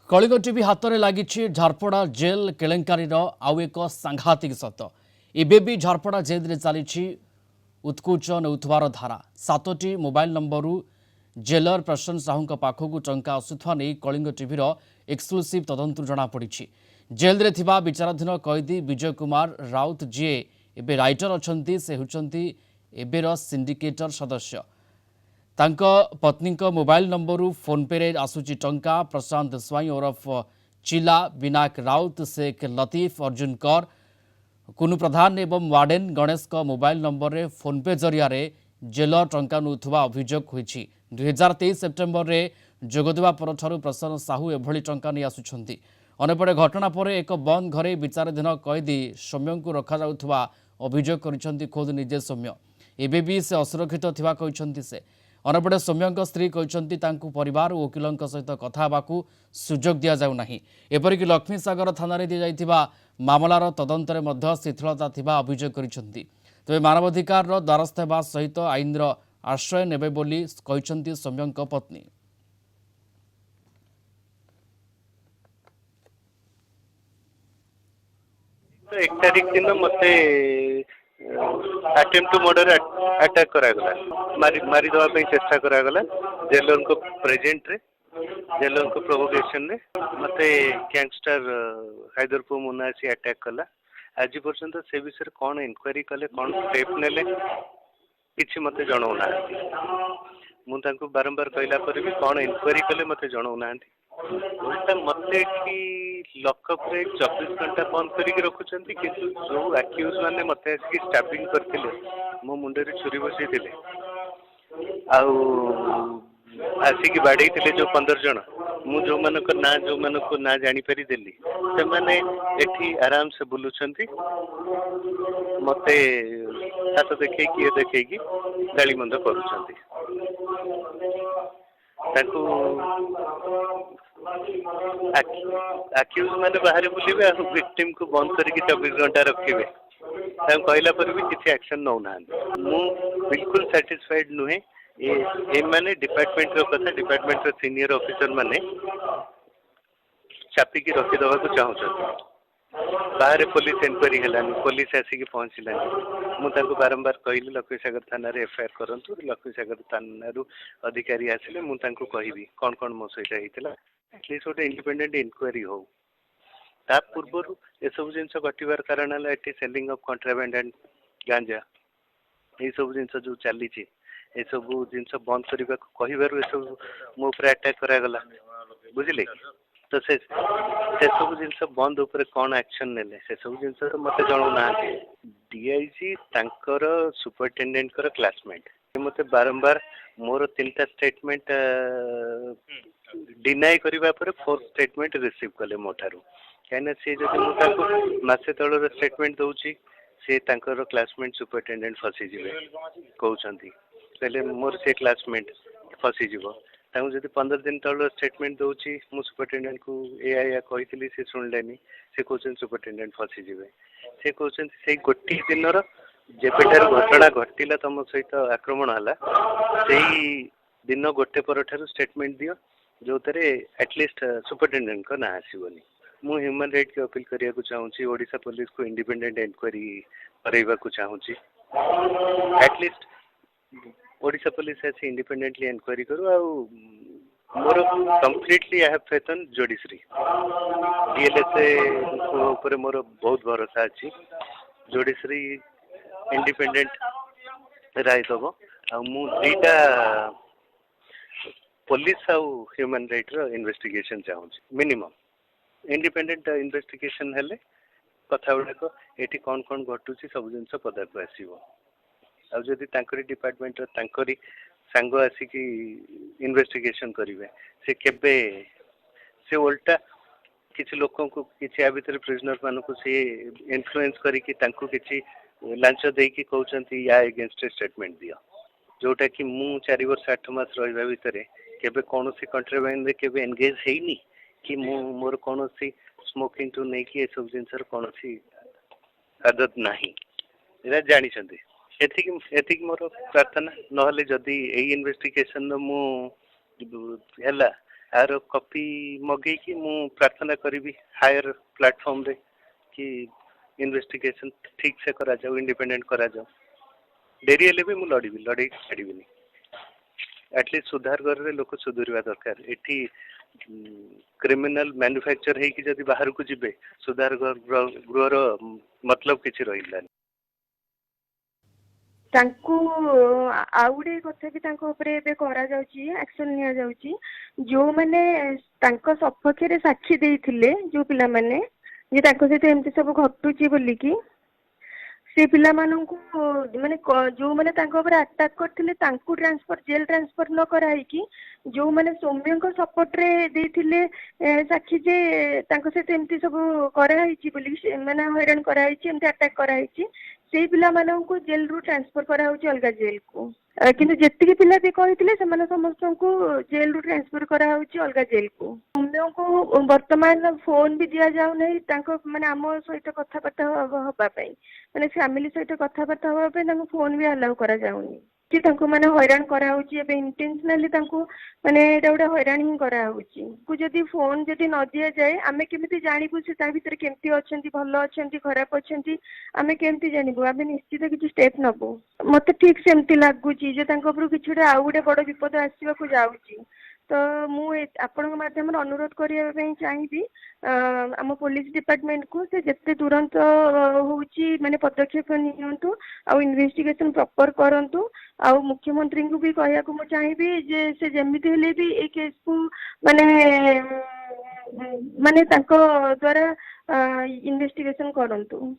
Kalinga TV हाथ में लगी झारपड़ा जेल केलेंकारी आउ एक सांघातिक सत एबे भी झारपड़ा जेल में चली उत्कुच नौथवार धारा 7टी मोबाइल नंबर जेलर प्रशांत साहू पाखक टंका आसुवा नहीं कलिंग टीवी एक्सक्लूसिव तदंतु जमापड़ी जेल में थिबा विचाराधीन कैदी विजय कुमार राउत जी एबे राइटर अच्छा से होती एबेर सिंडिकेटर सदस्य तांको पत्नी को मोबाइल नंबर फोनपे रे आसुची टंका प्रशांत स्वाई ओरफ चिला बिनाक राउत शेख लतीफ अर्जुन कर कुनु प्रधान एवं वार्डेन गणेश को मोबाइल नंबर रे फोनपे जरिया रे जेलर टंका नुथुवा अभियोग होईछि 2023 सेप्टेम्बर रे जोगदेवा परठारु प्रसन्न साहू एभली टंका नहीं आसुछंती अनेपटे घटना पर एक बंद घरे विचाराधीन कैदी सौम्य को रखा जाउथुवा अभियोग करिसंती खोद निजे सौम्य एबे भी से असुरक्षित थिबा कहिसंती से अनेपटे सौम्य स्त्री कहते परिवार और वकिलों सहित कथा सुजोग दि जाऊ नहीं एपरिक लक्ष्मी सागर थाना दी जाइथिबा मामलार तदंतरे मध्य शिथिलता थिबा अभियोग करिसंती तेबे मानवाधिकार द्वारस्थ हेबा सहित आईन आश्रय नेबे बोली कहिसंती सौम्य पत्नी। 1 तारीख दिन मते अटेम्प्ट टू मर्डर अटैक करागला मारी दवा पे चेष्टा करागला जेलर को प्रेजेंट रे जेलर को प्रोवोकेशन रे मते गैंगस्टर हैदरपुर मुन्ना से अटैक कला आज पर्यंत से विषय कौन इंक्वायरी कले कौन स्टेप नेले किछि मते जणाउना मु तांको बारंबार कहला पर भी कौन इंक्वायरी कले मते जणाउना उल्टा मते कि लॉकअप रे 24 घंटा बंद करके रखुचंती किंतु जो अक्यूज माने मते आसी स्टैपिंग करथिले मो मुंडे रे छुरी बसई दिले आउ आसी की बाड़ी थिले जो 15 जण मु जो मन को ना जानी परी देली से माने एठी आराम से बुलुचंती मते हाथ देखे कि देखे कि गाली मंद करूचंती ताकू अक्यूज माने बाहर बुलिबे आ विक्टिम को बंद करके 24 घंटा रखिबे कहला पर भी किसी एक्शन नौ ना मु बिल्कुल सैटिस्फाइड नुहे ए माने डिपार्टमेंट रो कथा डिपार्टमेंट रो सीनियर ऑफिसर माने चापी की रखी दवा को चाहू बाहर पुलिस इंक्वायरी हेलानी पुलिस आसिक पहुँचलानी मुझे बारंबार कहली लक्ष्मी सागर थाना एफआईआर करंतु लक्ष्मी सागर थाना अधिकारी आसिले मुझे कहबी कौन कौन मो सहित होता एटलिस्ट गोटे इंडिपेंडेंट इंक्वायरी हो ता पूर्व ये सब जिन घटवार कारण है सेलिंग ऑफ कंट्राबैंड एंड गांजा ये सब जिन जो चली ये सब जिन बंद करने कहबार ये सब मो अटैक करागला बुझिले तो से सब जिन बंद उपर कौन एक्शन नेले से सब जिन तो मत जनाऊ ना डीआईजी तांकर सुपरिटेंडेंट कर क्लासमेट मते बारंबार मोर 3टा स्टेटमेंट डिनाई करबा पर 4th स्टेटमेंट रिसीव कले मोठारू कहना से जदि मु ताको मासे तळर स्टेटमेंट दउची से तांकर क्लासमेट सुपरिटेंडेंट फसी जिवे कहउचंती पहले मोर से क्लासमेट फसी जिवो ताऊ जदि 15 दिन तळर स्टेटमेंट दउची मु सुपरिटेंडेंट को एया कहितली से सुनलेनी से क्वेश्चन सुपरिटेंडेंट फसी जिवे से क्वेश्चन से गोटी दिनर जेपेटार घटना घटिला तम सहित आक्रमण हला सेही दिन गोटे परठारु स्टेटमेंट दियो जो तरे एटलीस्ट सुपरिटेंडेंट को ना आसीबनी मु ह्यूमन राइट के अपील करिया को चाहूची ओडिशा पुलिस को इंडिपेंडेंट इंक्वायरी करैबा को चाहूची एटलीस्ट ओडिशा पुलिस ऐसे इंडिपेंडेंटली इंक्वायरी करू आ मोर completely I have faith on judiciary DLSA ऊपर मोर बहुत भरोसा अछि जुडिशरी इंडिपेंडेंट राय दबो आ मु दीटा पुलिस आ ह्यूमन राइट रो इन्वेस्टिगेशन चाहूची मिनिमम इंडिपेंडेंट इन्वेस्टिगेशन हेले कथा गुड़ाक एटी कौन कौन घटुची सब जिन पदार्थ आसो आ जदि तांकरी डिपार्टमेंट तांकरी सांग आसिकी इन्वेस्टिगेशन करिवे से केबे से उल्टा किसी लोगों को किसी आ भीतर प्रिजनर मान को से इन्फ्लुएंस करिकी तांको किसी लांच देकी कहउचंती या अगेंस्ट स्टेटमेंट दियो जोटा कि मु 4 वर्ष 8 मास रहिबा भीतर केबे कोनोसी कंट्रीब्यूशन रे केबे एंगेज हेइनी कि मु मोर कोनोसी स्मोकिंग टू नै कि ए सब जिनसर कोनोसी आदत नाही एरा जानि छथि एथिक मोर प्रार्थना नहले जदि ए इन्वेस्टिगेशन मु हेला आर कॉपी मगे कि मु प्रार्थना करी हायर प्लेटफॉर्म रे कि इन्वेस्टिगेशन ठीक से करा जाओ, इंडिपेंडेंट करा जाओ। डेरी हेले भी मु लड़बी, लड़े छाड़बी। एटलिस्ट सुधार घर लोक सुधरवा दरकार। एठी क्रिमिनल मैन्युफैक्चर है कि जदि बाहर को जिबे सुधार गृहर मतलब किसी रहिलानी। तांकु आउ गोटे कथा भी तांको उपरे एबे करा जाउची, एक्शन निया जाउची। जो माने तांको सपक्ष रे साक्षी देइथिले जो पिला माने जे तांको सहित एमती सब घटुची बोली कि से पिला माननकु माने जो माने तांको ऊपर अटैक करथिले तांकु ट्रांसफर जेल ट्रांसफर न कराई कि जो माने सौम्य को सपोर्ट रे देथिले साक्षी जे तांको सहित एमती सब कराइची बोली माने हैरान कराइची, एमती अटैक कराइची, से पिला माननकु जेल रु ट्रांसफर करा होची अलगा जेल को। किंतु जेतिके पिला भी कहिथिले सेमाने समस्तंकु जेल रु ट्रांसफर करा होची अलगा जेल को। सौम्य को वर्तमान फोन भी दिया जाउ नै तांको माने आम सहित कथाबार्ता हबा पई, माने फैमिली सहित कथाबार्ता हबा पई तांको फोन भी अलाउ करा जाउनी कि तांको माने हैरान करा होची। एबे इंटेंशनली तांको माने एटा उडा हैरान ही करा होची को। जदी फोन जदी न दिया जाए आमे केमिति जानिबु से ता भितर केमति अछंती, भलो अछंती, खराब अछंती, आमे केमति जानिबु? आमे निश्चित किछि स्टेप नबो। मते ठीक सेमति लागुची जे तांको ऊपर किछि आउ गोटे बड़ विपद आसीबा को जाउची। तो मु आपण माध्यम अनुरोध करबा चाहिए आम पुलिस डिपार्टमेंट को से जिते तुरंत होची माने पदक्षेप नियंतु आ इन्वेस्टिगेशन प्रॉपर करंतु। आ मुख्यमंत्री को भी कहया को मु चाहिए जे से जेमिति हेले भी ए केस को माने माने तांको द्वारा इन्वेस्टिगेशन करंतु।